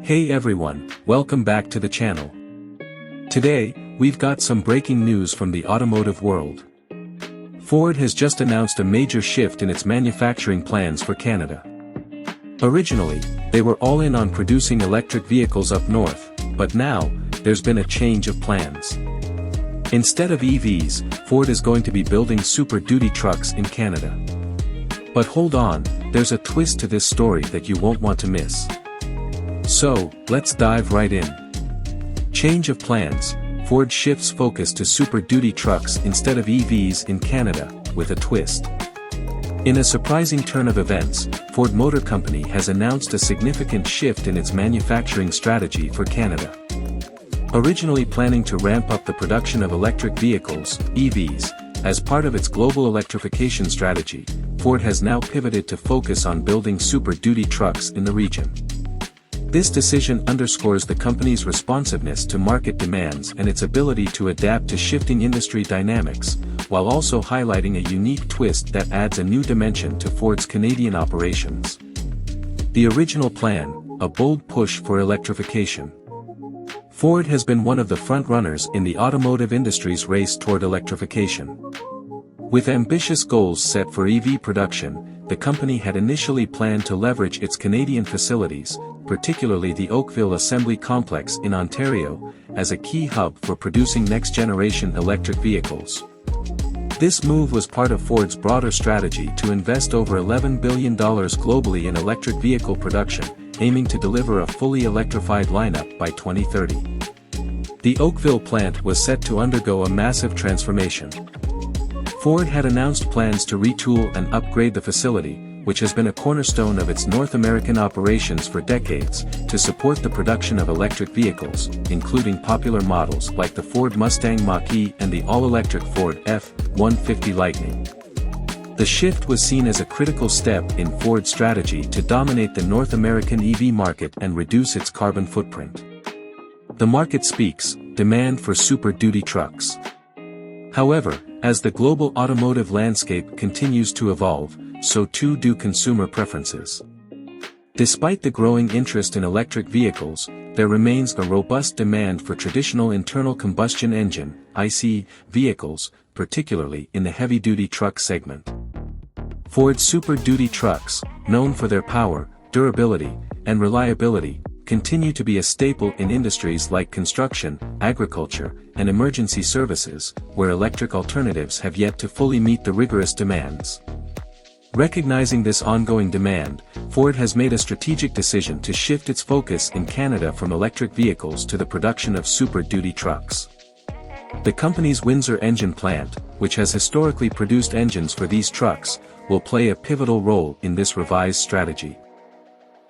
Hey everyone, welcome back to the channel. Today, we've got some breaking news from the automotive world. Ford has just announced a major shift in its manufacturing plans for Canada. Originally, they were all in on producing electric vehicles up north, but now, there's been a change of plans. Instead of EVs, Ford is going to be building Super Duty trucks in Canada. But hold on, there's a twist to this story that you won't want to miss. So, let's dive right in. Change of plans, Ford shifts focus to Super Duty trucks instead of EVs in Canada, with a twist. In a surprising turn of events, Ford Motor Company has announced a significant shift in its manufacturing strategy for Canada. Originally planning to ramp up the production of electric vehicles, EVs, as part of its global electrification strategy, Ford has now pivoted to focus on building Super Duty trucks in the region. This decision underscores the company's responsiveness to market demands and its ability to adapt to shifting industry dynamics, while also highlighting a unique twist that adds a new dimension to Ford's Canadian operations. The original plan, a bold push for electrification. Ford has been one of the frontrunners in the automotive industry's race toward electrification. With ambitious goals set for EV production, the company had initially planned to leverage its Canadian facilities, particularly the Oakville Assembly Complex in Ontario, as a key hub for producing next-generation electric vehicles. This move was part of Ford's broader strategy to invest over $11 billion globally in electric vehicle production, aiming to deliver a fully electrified lineup by 2030. The Oakville plant was set to undergo a massive transformation. Ford had announced plans to retool and upgrade the facility, which has been a cornerstone of its North American operations for decades, to support the production of electric vehicles, including popular models like the Ford Mustang Mach-E and the all-electric Ford F-150 Lightning. The shift was seen as a critical step in Ford's strategy to dominate the North American EV market and reduce its carbon footprint. The market speaks, demand for Super Duty trucks. However, as the global automotive landscape continues to evolve, so too do consumer preferences. Despite the growing interest in electric vehicles, there remains a robust demand for traditional internal combustion engine (ICE) vehicles, particularly in the heavy-duty truck segment. Ford's Super Duty trucks, known for their power, durability, and reliability, continue to be a staple in industries like construction, agriculture, and emergency services, where electric alternatives have yet to fully meet the rigorous demands. Recognizing this ongoing demand, Ford has made a strategic decision to shift its focus in Canada from electric vehicles to the production of Super Duty trucks. The company's Windsor engine plant, which has historically produced engines for these trucks, will play a pivotal role in this revised strategy.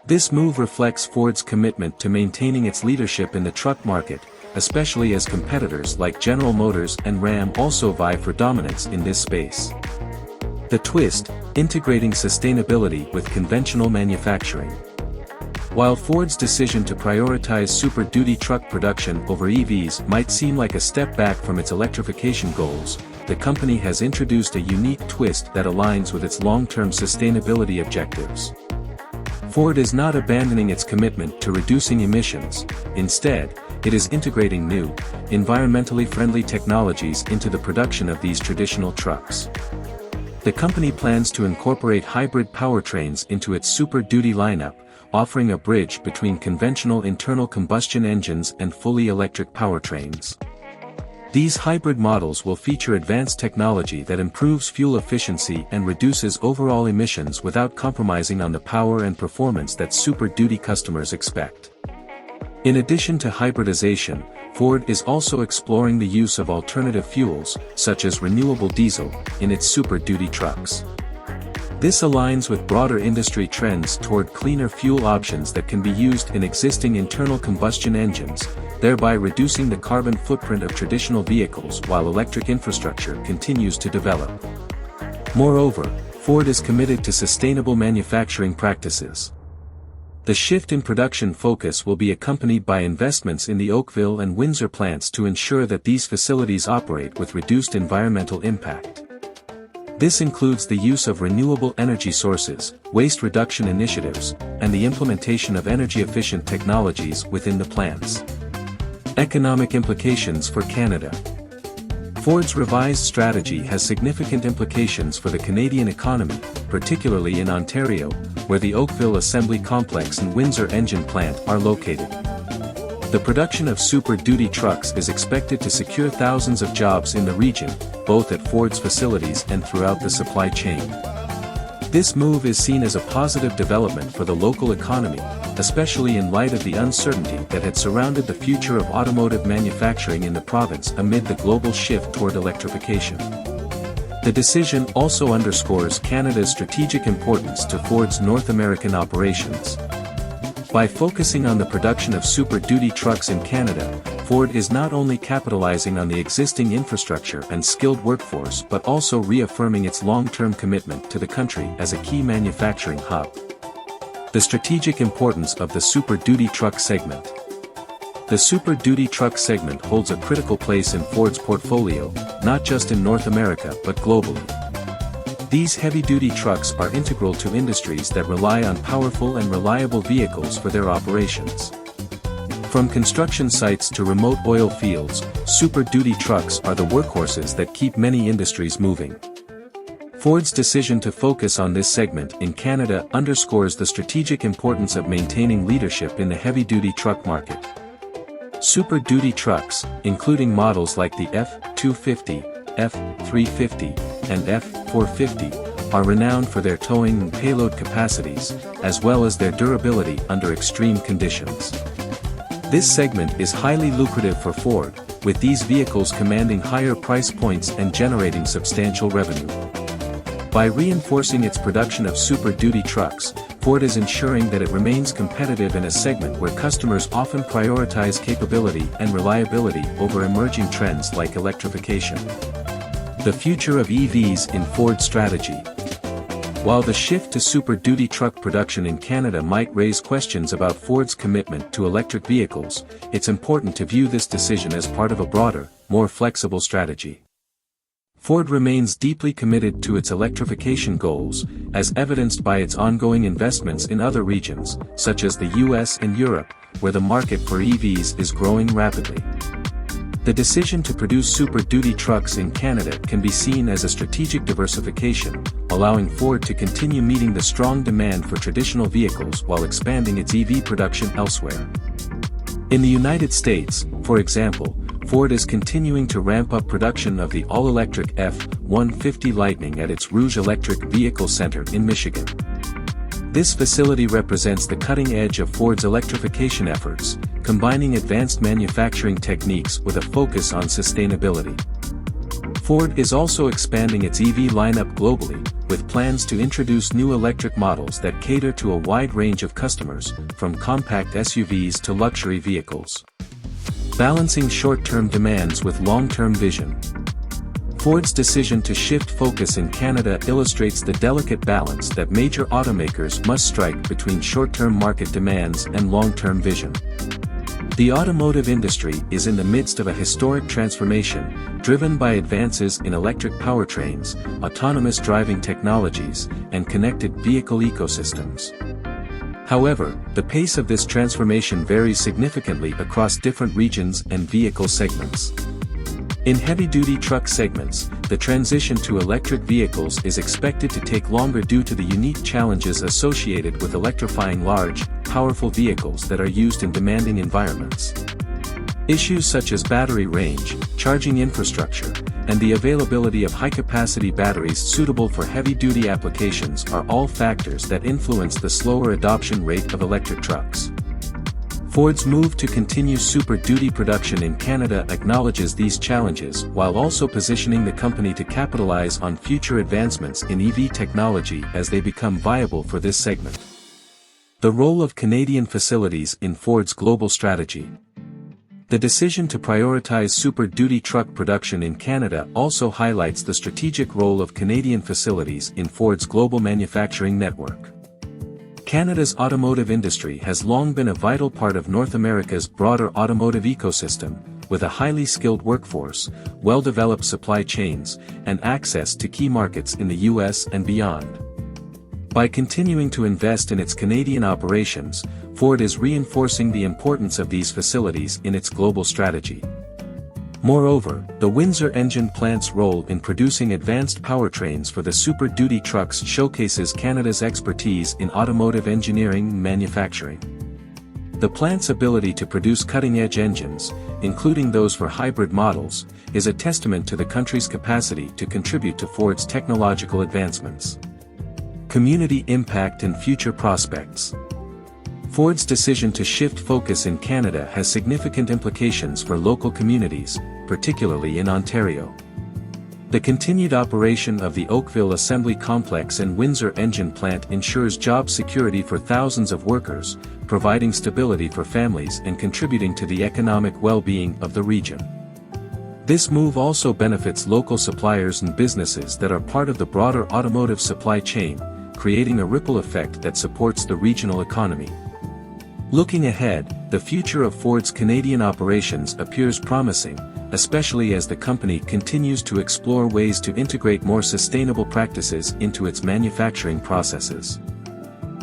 This move reflects Ford's commitment to maintaining its leadership in the truck market, especially as competitors like General Motors and Ram also vie for dominance in this space. The twist, integrating sustainability with conventional manufacturing. While Ford's decision to prioritize Super Duty truck production over EVs might seem like a step back from its electrification goals, the company has introduced a unique twist that aligns with its long-term sustainability objectives. Ford is not abandoning its commitment to reducing emissions. Instead, it is integrating new, environmentally friendly technologies into the production of these traditional trucks. The company plans to incorporate hybrid powertrains into its Super Duty lineup, offering a bridge between conventional internal combustion engines and fully electric powertrains. These hybrid models will feature advanced technology that improves fuel efficiency and reduces overall emissions without compromising on the power and performance that Super Duty customers expect. In addition to hybridization, Ford is also exploring the use of alternative fuels, such as renewable diesel, in its Super Duty trucks. This aligns with broader industry trends toward cleaner fuel options that can be used in existing internal combustion engines, thereby reducing the carbon footprint of traditional vehicles while electric infrastructure continues to develop. Moreover, Ford is committed to sustainable manufacturing practices. The shift in production focus will be accompanied by investments in the Oakville and Windsor plants to ensure that these facilities operate with reduced environmental impact. This includes the use of renewable energy sources, waste reduction initiatives, and the implementation of energy-efficient technologies within the plants. Economic implications for Canada. Ford's revised strategy has significant implications for the Canadian economy, particularly in Ontario, where the Oakville Assembly Complex and Windsor engine plant are located. The production of Super Duty trucks is expected to secure thousands of jobs in the region, both at Ford's facilities and throughout the supply chain. This move is seen as a positive development for the local economy, especially in light of the uncertainty that had surrounded the future of automotive manufacturing in the province amid the global shift toward electrification. The decision also underscores Canada's strategic importance to Ford's North American operations. By focusing on the production of Super Duty trucks in Canada, Ford is not only capitalizing on the existing infrastructure and skilled workforce but also reaffirming its long-term commitment to the country as a key manufacturing hub. The strategic importance of the Super Duty truck segment. The Super Duty truck segment holds a critical place in Ford's portfolio, not just in North America but globally. These heavy-duty trucks are integral to industries that rely on powerful and reliable vehicles for their operations. From construction sites to remote oil fields, Super Duty trucks are the workhorses that keep many industries moving. Ford's decision to focus on this segment in Canada underscores the strategic importance of maintaining leadership in the heavy-duty truck market. Super Duty trucks, including models like the F-250, F-350, and F-450, are renowned for their towing and payload capacities, as well as their durability under extreme conditions. This segment is highly lucrative for Ford, with these vehicles commanding higher price points and generating substantial revenue. By reinforcing its production of Super Duty trucks, Ford is ensuring that it remains competitive in a segment where customers often prioritize capability and reliability over emerging trends like electrification. The future of EVs in Ford's strategy. While the shift to Super Duty truck production in Canada might raise questions about Ford's commitment to electric vehicles, it's important to view this decision as part of a broader, more flexible strategy. Ford remains deeply committed to its electrification goals, as evidenced by its ongoing investments in other regions, such as the US and Europe, where the market for EVs is growing rapidly. The decision to produce Super Duty trucks in Canada can be seen as a strategic diversification, allowing Ford to continue meeting the strong demand for traditional vehicles while expanding its EV production elsewhere. In the United States, for example, Ford is continuing to ramp up production of the all-electric F-150 Lightning at its Rouge Electric Vehicle Center in Michigan. This facility represents the cutting edge of Ford's electrification efforts, combining advanced manufacturing techniques with a focus on sustainability. Ford is also expanding its EV lineup globally, with plans to introduce new electric models that cater to a wide range of customers, from compact SUVs to luxury vehicles. Balancing short-term demands with long-term vision. Ford's decision to shift focus in Canada illustrates the delicate balance that major automakers must strike between short-term market demands and long-term vision. The automotive industry is in the midst of a historic transformation, driven by advances in electric powertrains, autonomous driving technologies, and connected vehicle ecosystems. However, the pace of this transformation varies significantly across different regions and vehicle segments. In heavy-duty truck segments, the transition to electric vehicles is expected to take longer due to the unique challenges associated with electrifying large, powerful vehicles that are used in demanding environments. Issues such as battery range, charging infrastructure, and the availability of high-capacity batteries suitable for heavy-duty applications are all factors that influence the slower adoption rate of electric trucks. Ford's move to continue Super Duty production in Canada acknowledges these challenges while also positioning the company to capitalize on future advancements in EV technology as they become viable for this segment. The role of Canadian facilities in Ford's global strategy. The decision to prioritize Super Duty truck production in Canada also highlights the strategic role of Canadian facilities in Ford's global manufacturing network. Canada's automotive industry has long been a vital part of North America's broader automotive ecosystem, with a highly skilled workforce, well-developed supply chains, and access to key markets in the US and beyond. By continuing to invest in its Canadian operations, Ford is reinforcing the importance of these facilities in its global strategy. Moreover, the Windsor engine plant's role in producing advanced powertrains for the Super Duty trucks showcases Canada's expertise in automotive engineering and manufacturing. The plant's ability to produce cutting-edge engines, including those for hybrid models, is a testament to the country's capacity to contribute to Ford's technological advancements. Community impact and future prospects. Ford's decision to shift focus in Canada has significant implications for local communities, particularly in Ontario. The continued operation of the Oakville Assembly Complex and Windsor engine plant ensures job security for thousands of workers, providing stability for families and contributing to the economic well-being of the region. This move also benefits local suppliers and businesses that are part of the broader automotive supply chain, creating a ripple effect that supports the regional economy. Looking ahead, the future of Ford's Canadian operations appears promising, especially as the company continues to explore ways to integrate more sustainable practices into its manufacturing processes.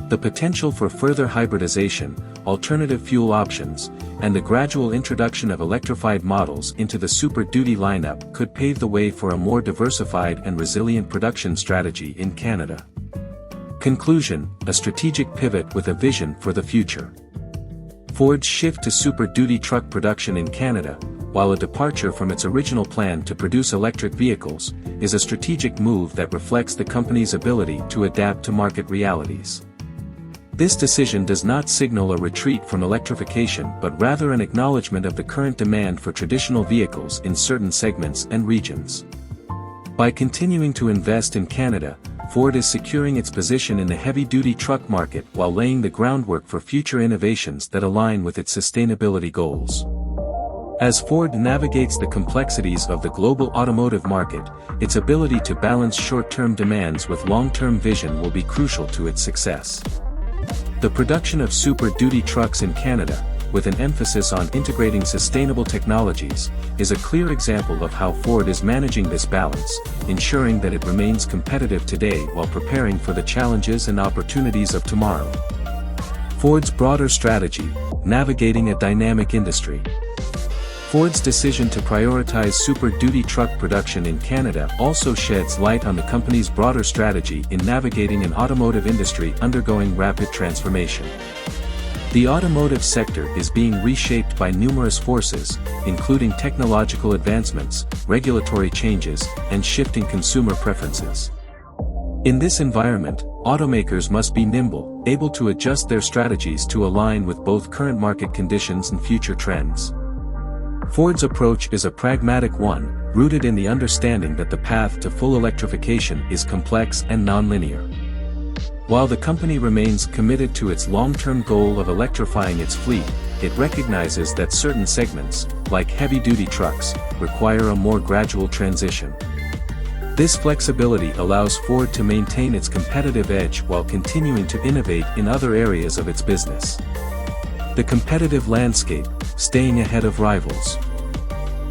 The potential for further hybridization, alternative fuel options, and the gradual introduction of electrified models into the Super Duty lineup could pave the way for a more diversified and resilient production strategy in Canada. Conclusion: a strategic pivot with a vision for the future. Ford's shift to Super Duty truck production in Canada, while a departure from its original plan to produce electric vehicles, is a strategic move that reflects the company's ability to adapt to market realities. This decision does not signal a retreat from electrification but rather an acknowledgement of the current demand for traditional vehicles in certain segments and regions. By continuing to invest in Canada, Ford is securing its position in the heavy-duty truck market while laying the groundwork for future innovations that align with its sustainability goals. As Ford navigates the complexities of the global automotive market, its ability to balance short-term demands with long-term vision will be crucial to its success. The production of Super Duty trucks in Canada, with an emphasis on integrating sustainable technologies, is a clear example of how Ford is managing this balance, ensuring that it remains competitive today while preparing for the challenges and opportunities of tomorrow. Ford's broader strategy: navigating a dynamic industry. Ford's decision to prioritize Super Duty truck production in Canada also sheds light on the company's broader strategy in navigating an automotive industry undergoing rapid transformation. The automotive sector is being reshaped by numerous forces, including technological advancements, regulatory changes, and shifting consumer preferences. In this environment, automakers must be nimble, able to adjust their strategies to align with both current market conditions and future trends. Ford's approach is a pragmatic one, rooted in the understanding that the path to full electrification is complex and nonlinear. While the company remains committed to its long-term goal of electrifying its fleet, it recognizes that certain segments, like heavy-duty trucks, require a more gradual transition. This flexibility allows Ford to maintain its competitive edge while continuing to innovate in other areas of its business. The competitive landscape: staying ahead of rivals.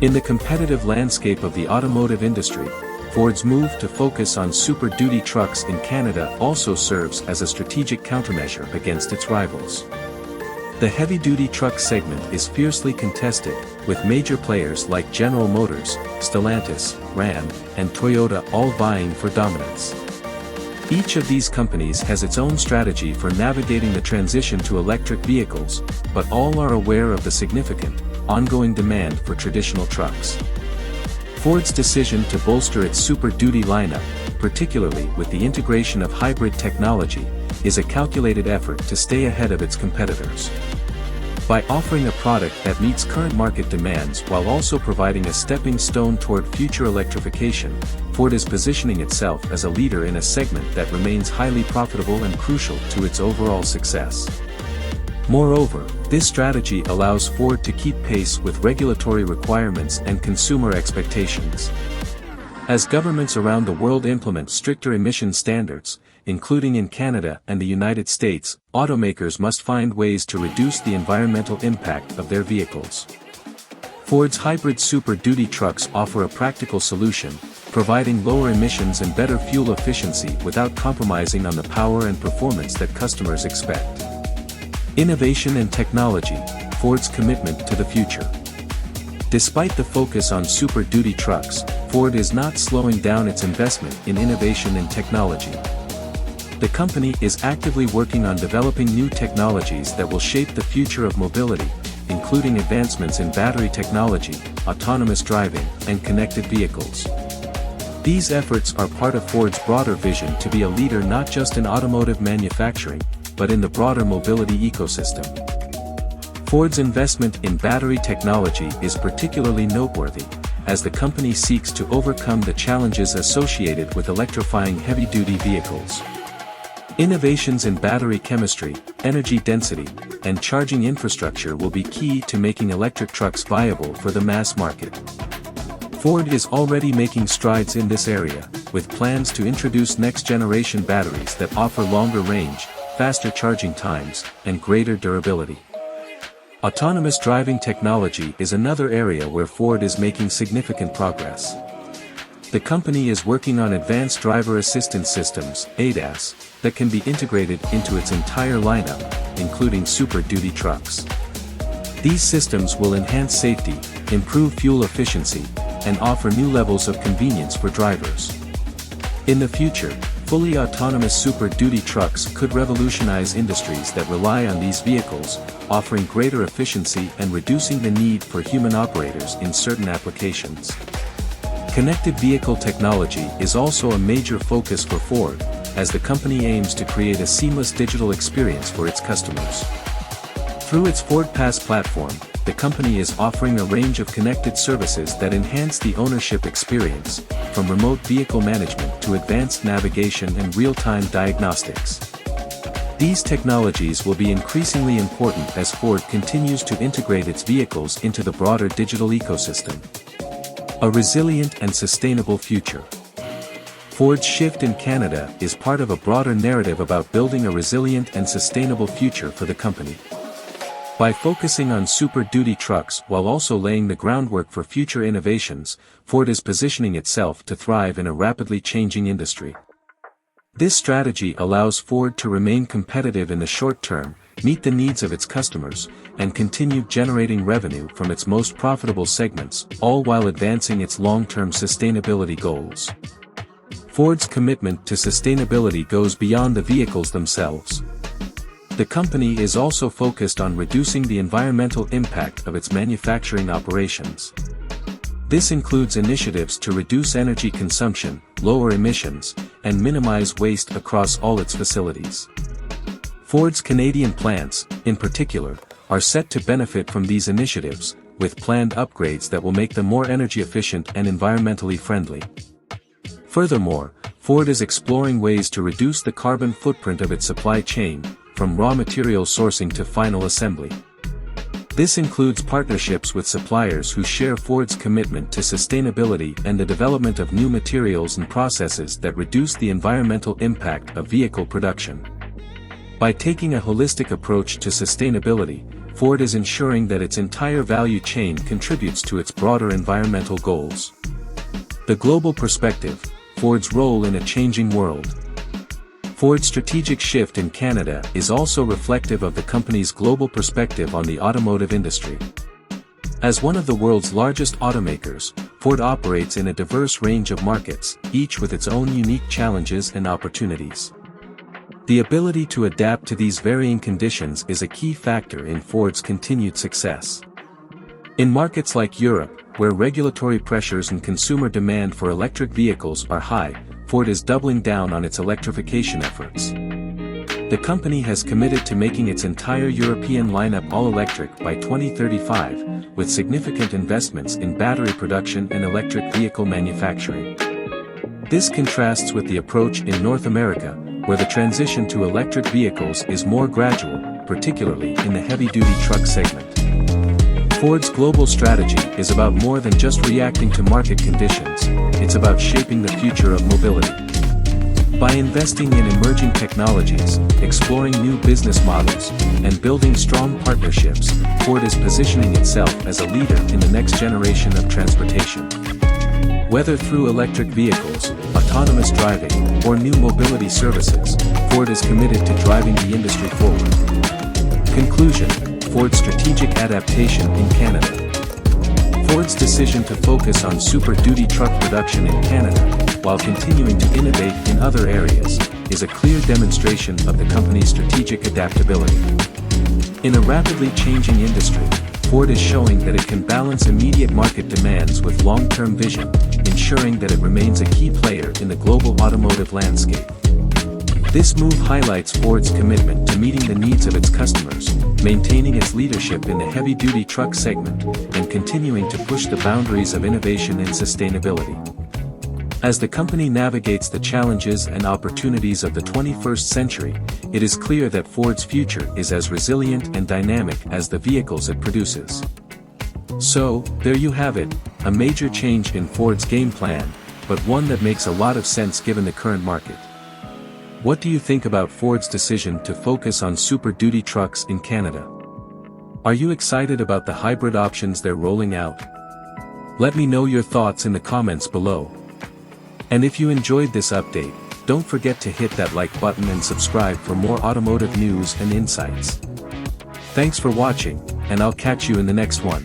In the competitive landscape of the automotive industry, Ford's move to focus on Super Duty trucks in Canada also serves as a strategic countermeasure against its rivals. The heavy-duty truck segment is fiercely contested, with major players like General Motors, Stellantis, Ram, and Toyota all vying for dominance. Each of these companies has its own strategy for navigating the transition to electric vehicles, but all are aware of the significant, ongoing demand for traditional trucks. Ford's decision to bolster its Super Duty lineup, particularly with the integration of hybrid technology, is a calculated effort to stay ahead of its competitors. By offering a product that meets current market demands while also providing a stepping stone toward future electrification, Ford is positioning itself as a leader in a segment that remains highly profitable and crucial to its overall success. Moreover, this strategy allows Ford to keep pace with regulatory requirements and consumer expectations. As governments around the world implement stricter emission standards, including in Canada and the United States, automakers must find ways to reduce the environmental impact of their vehicles. Ford's hybrid Super Duty trucks offer a practical solution, providing lower emissions and better fuel efficiency without compromising on the power and performance that customers expect. Innovation and technology, Ford's commitment to the future. Despite the focus on Super Duty trucks, Ford is not slowing down its investment in innovation and technology. The company is actively working on developing new technologies that will shape the future of mobility, including advancements in battery technology, autonomous driving, and connected vehicles. These efforts are part of Ford's broader vision to be a leader not just in automotive manufacturing, but in the broader mobility ecosystem. Ford's investment in battery technology is particularly noteworthy, as the company seeks to overcome the challenges associated with electrifying heavy-duty vehicles. Innovations in battery chemistry, energy density, and charging infrastructure will be key to making electric trucks viable for the mass market. Ford is already making strides in this area, with plans to introduce next-generation batteries that offer longer range, faster charging times, and greater durability. Autonomous driving technology is another area where Ford is making significant progress. The company is working on advanced driver assistance systems, ADAS, that can be integrated into its entire lineup, including Super Duty trucks. These systems will enhance safety, improve fuel efficiency, and offer new levels of convenience for drivers. In the future, fully autonomous Super Duty trucks could revolutionize industries that rely on these vehicles, offering greater efficiency and reducing the need for human operators in certain applications. Connected vehicle technology is also a major focus for Ford, as the company aims to create a seamless digital experience for its customers. Through its Ford Pass platform, the company is offering a range of connected services that enhance the ownership experience, from remote vehicle management to advanced navigation and real-time diagnostics. These technologies will be increasingly important as Ford continues to integrate its vehicles into the broader digital ecosystem. A resilient and sustainable future. Ford's shift in Canada is part of a broader narrative about building a resilient and sustainable future for the company. By focusing on Super Duty trucks while also laying the groundwork for future innovations, Ford is positioning itself to thrive in a rapidly changing industry. This strategy allows Ford to remain competitive in the short term, meet the needs of its customers, and continue generating revenue from its most profitable segments, all while advancing its long-term sustainability goals. Ford's commitment to sustainability goes beyond the vehicles themselves. The company is also focused on reducing the environmental impact of its manufacturing operations. This includes initiatives to reduce energy consumption, lower emissions, and minimize waste across all its facilities. Ford's Canadian plants, in particular, are set to benefit from these initiatives, with planned upgrades that will make them more energy efficient and environmentally friendly. Furthermore, Ford is exploring ways to reduce the carbon footprint of its supply chain, from raw material sourcing to final assembly. This includes partnerships with suppliers who share Ford's commitment to sustainability and the development of new materials and processes that reduce the environmental impact of vehicle production. By taking a holistic approach to sustainability, Ford is ensuring that its entire value chain contributes to its broader environmental goals. The global perspective, Ford's role in a changing world. Ford's strategic shift in Canada is also reflective of the company's global perspective on the automotive industry. As one of the world's largest automakers, Ford operates in a diverse range of markets, each with its own unique challenges and opportunities. The ability to adapt to these varying conditions is a key factor in Ford's continued success. In markets like Europe, where regulatory pressures and consumer demand for electric vehicles are high, Ford is doubling down on its electrification efforts. The company has committed to making its entire European lineup all-electric by 2035, with significant investments in battery production and electric vehicle manufacturing. This contrasts with the approach in North America, where the transition to electric vehicles is more gradual, particularly in the heavy-duty truck segment. Ford's global strategy is about more than just reacting to market conditions, it's about shaping the future of mobility. By investing in emerging technologies, exploring new business models, and building strong partnerships, Ford is positioning itself as a leader in the next generation of transportation. Whether through electric vehicles, autonomous driving, or new mobility services, Ford is committed to driving the industry forward. Conclusion: Ford's strategic adaptation in Canada. Ford's decision to focus on Super Duty truck production in Canada, while continuing to innovate in other areas, is a clear demonstration of the company's strategic adaptability. In a rapidly changing industry, Ford is showing that it can balance immediate market demands with long-term vision, ensuring that it remains a key player in the global automotive landscape. This move highlights Ford's commitment to meeting the needs of its customers, maintaining its leadership in the heavy-duty truck segment, and continuing to push the boundaries of innovation and sustainability. As the company navigates the challenges and opportunities of the 21st century, it is clear that Ford's future is as resilient and dynamic as the vehicles it produces. So, there you have it, a major change in Ford's game plan, but one that makes a lot of sense given the current market. What do you think about Ford's decision to focus on Super Duty trucks in Canada? Are you excited about the hybrid options they're rolling out? Let me know your thoughts in the comments below. And if you enjoyed this update, don't forget to hit that like button and subscribe for more automotive news and insights. Thanks for watching, and I'll catch you in the next one.